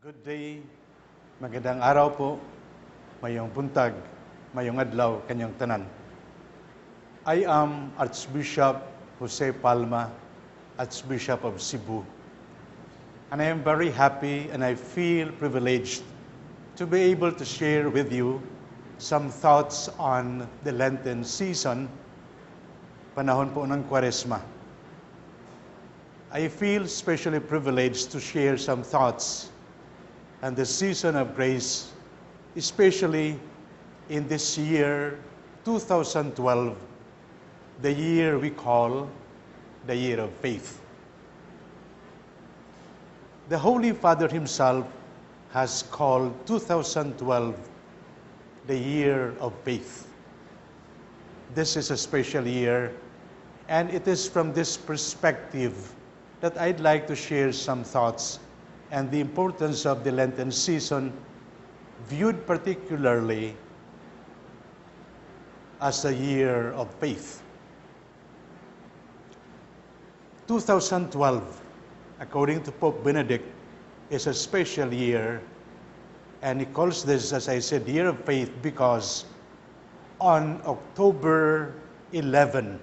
Good day, magandang araw po, mayong buntag, mayong adlaw, kanyang tanan. I am Archbishop Jose Palma, Archbishop of Cebu. And I am very happy and I feel privileged to be able to share with you some thoughts on the Lenten season, panahon po ng Kwaresma. I feel especially privileged to share some thoughts on the season of grace, especially in this year, 2012, the year we call the Year of Faith. The Holy Father himself has called 2012 the Year of Faith. This is a special year, and it is from this perspective that I'd like to share some thoughts and the importance of the Lenten season, viewed particularly as a year of faith. 2012, according to Pope Benedict, is a special year, and he calls this, as I said, Year of Faith because on October 11,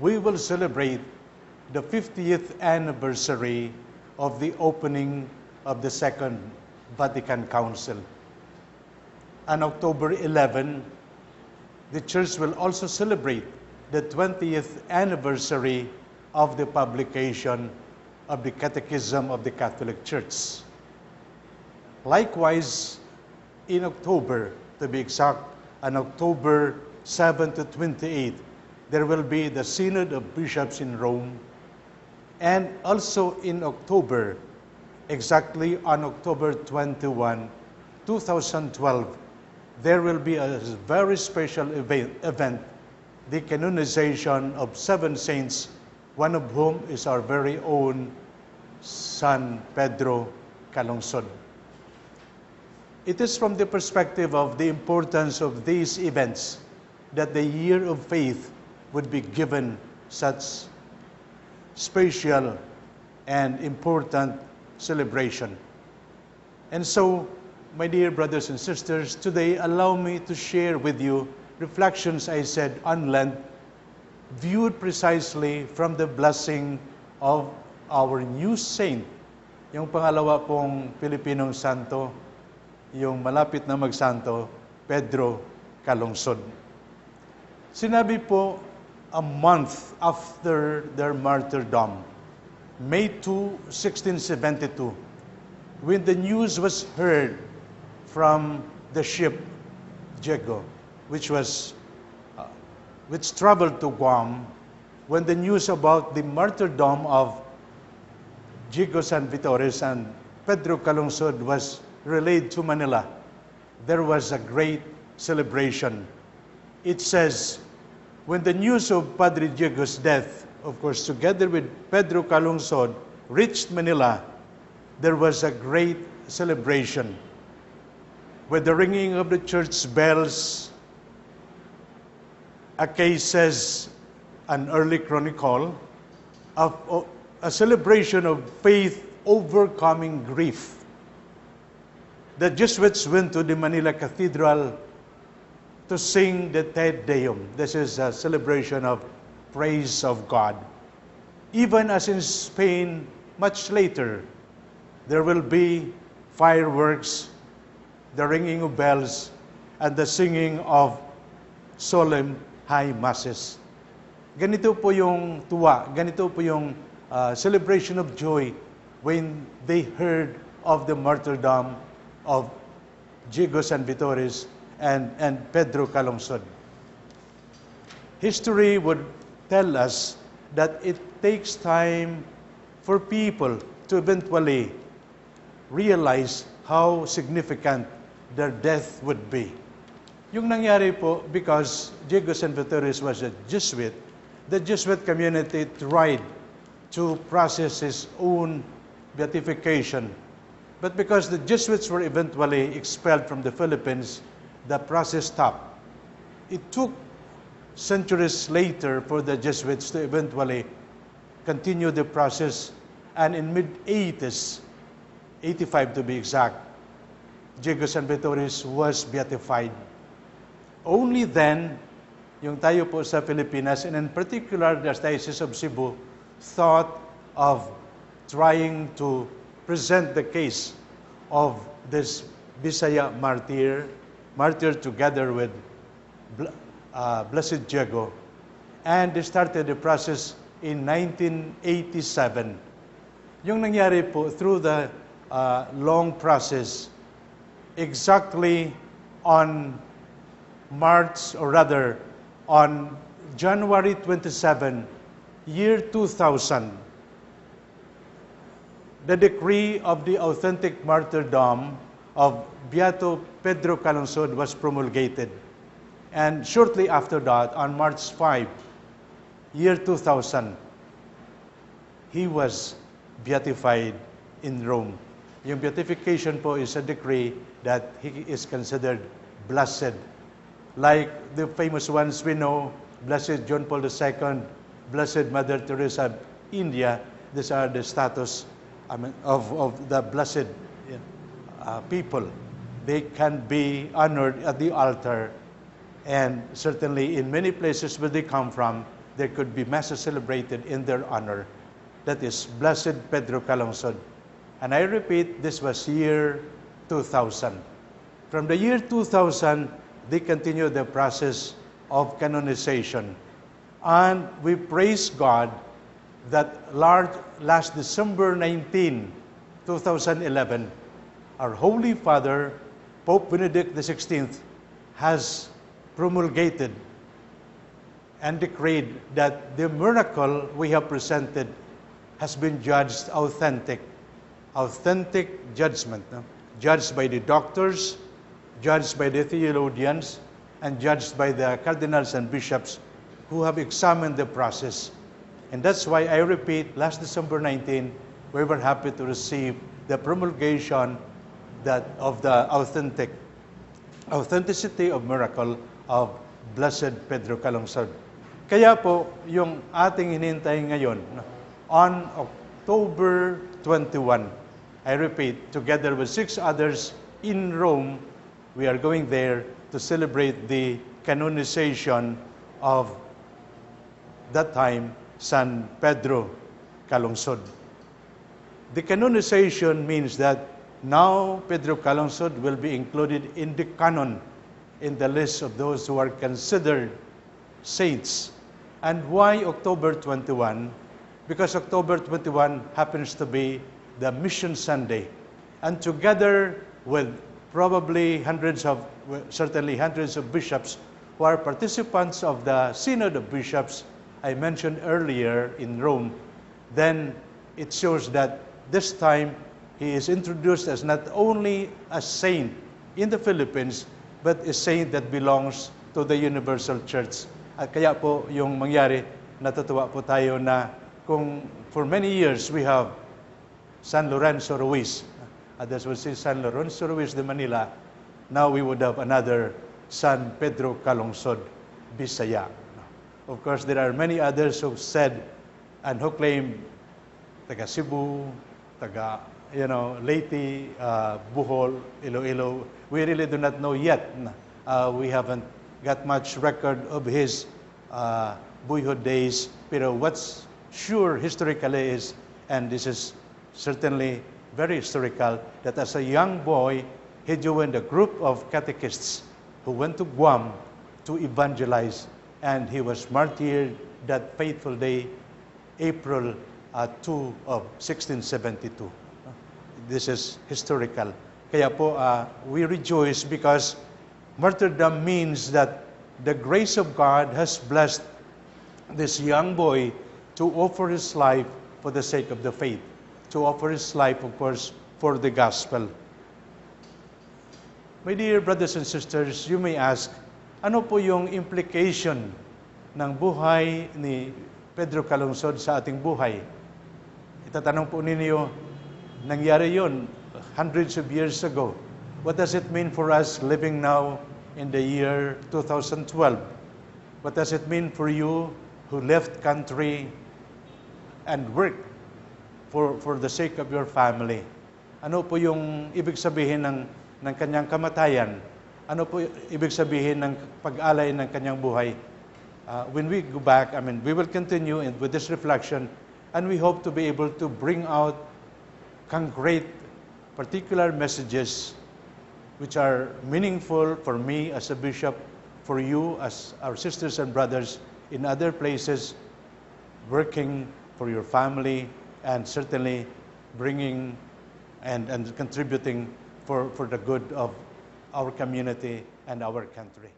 we will celebrate the 50th anniversary of the opening of the Second Vatican Council. On October 11, the Church will also celebrate the 20th anniversary of the publication of the Catechism of the Catholic Church. Likewise, in October, to be exact, on October 7 to 28, there will be the Synod of Bishops in Rome. And also in October, exactly on October 21, 2012, there will be a very special event, the canonization of 7 saints, one of whom is our very own son, Pedro Calungsod. It is from the perspective of the importance of these events that the Year of Faith would be given such special and important celebration. And so, my dear brothers and sisters, today allow me to share with you reflections, I said, on Lent, viewed precisely from the blessing of our new saint, yung pangalawa pong Pilipinong santo, yung malapit na magsanto, Pedro Calungsod. Sinabi po, a month after their martyrdom, May 2, 1672, when the news was heard from the ship Diego, which traveled to Guam, when the news about the martyrdom of Diego San Vitores and Pedro Calungsod was relayed to Manila, there was a great celebration. It says, when the news of Padre Diego's death, of course, together with Pedro Calungsod, reached Manila, there was a great celebration with the ringing of the church bells. A case says, an early chronicle, of a celebration of faith overcoming grief. The Jesuits went to the Manila Cathedral to sing the Te Deum. This is a celebration of praise of God. Even as in Spain, much later, there will be fireworks, the ringing of bells, and the singing of solemn high masses. Ganito po yung tuwa, ganito po yung celebration of joy when they heard of the martyrdom of Diego San Vitores and Pedro Calungsod. History would tell us that it takes time for people to eventually realize how significant their death would be. Yung nangyari po, because Diego San Vitores was a Jesuit, the Jesuit community tried to process his own beatification. But because the Jesuits were eventually expelled from the Philippines, the process stopped. It took centuries later for the Jesuits to eventually continue the process, and in mid-80s, 1885 to be exact, Diego San Vittorius was beatified. Only then, yung tayo po sa Pilipinas, and in particular the Diocese of Cebu, thought of trying to present the case of this Bisaya martyr together with Blessed Diego. And they started the process in 1987. Yung nangyari po, through the long process, exactly on March, or rather, on January 27, year 2000, the decree of the authentic martyrdom of Beato Pedro Calungsod was promulgated. And shortly after that, on March 5, year 2000, he was beatified in Rome. Yung beatification po is a decree that he is considered blessed. Like the famous ones we know, Blessed John Paul II, Blessed Mother Teresa of India, these are the status of the blessed people. They can be honored at the altar, and certainly in many places where they come from, there could be masses celebrated in their honor. That is Blessed Pedro Calungsod. And I repeat, this was year 2000. From the year 2000, they continued the process of canonization. And we praise God that last December 19, 2011, our Holy Father, Pope Benedict XVI, has promulgated and decreed that the miracle we have presented has been judged authentic judgment, no? Judged by the doctors, judged by the theologians, and judged by the cardinals and bishops who have examined the process. And that's why I repeat, last December 19, we were happy to receive the promulgation of the authenticity of miracle of Blessed Pedro Calungsod. Kaya po, yung ating hinintay ngayon, on October 21, I repeat, together with 6 others in Rome, we are going there to celebrate the canonization of that time, San Pedro Calungsod. The canonization means that now Pedro Calungsod will be included in the canon, in the list of those who are considered saints. And why October 21? Because October 21 happens to be the Mission Sunday. And together with probably certainly hundreds of bishops who are participants of the Synod of Bishops I mentioned earlier in Rome, then it shows that this time he is introduced as not only a saint in the Philippines, but a saint that belongs to the Universal Church. At kaya po yung mangyari, natutuwa po tayo na kung for many years we have San Lorenzo Ruiz, others will say San Lorenzo Ruiz de Manila, now we would have another San Pedro Calungsod Bisaya. Of course, there are many others who said and who claim taga Cebu, taga Leyte, Bohol, Iloilo. We really do not know yet. We haven't got much record of his boyhood days. Pero what's sure historically is, and this is certainly very historical, that as a young boy, he joined a group of catechists who went to Guam to evangelize, and he was martyred that fateful day, April 2 of 1672. This is historical. Kaya po, we rejoice because martyrdom means that the grace of God has blessed this young boy to offer his life for the sake of the faith, to offer his life, of course, for the gospel. My dear brothers and sisters, you may ask, ano po yung implication ng buhay ni Pedro Calungsod sa ating buhay? Itatanong po ninyo, nangyari yun hundreds of years ago. What does it mean for us living now in the year 2012? What does it mean for you who left country and worked for the sake of your family? Ano po yung ibig sabihin ng kanyang kamatayan? Ano po ibig sabihin ng pag-alay ng kanyang buhay? When we go back, we will continue with this reflection, and we hope to be able to bring out concrete, particular messages which are meaningful for me as a bishop, for you as our sisters and brothers in other places, working for your family, and certainly bringing and contributing for the good of our community and our country.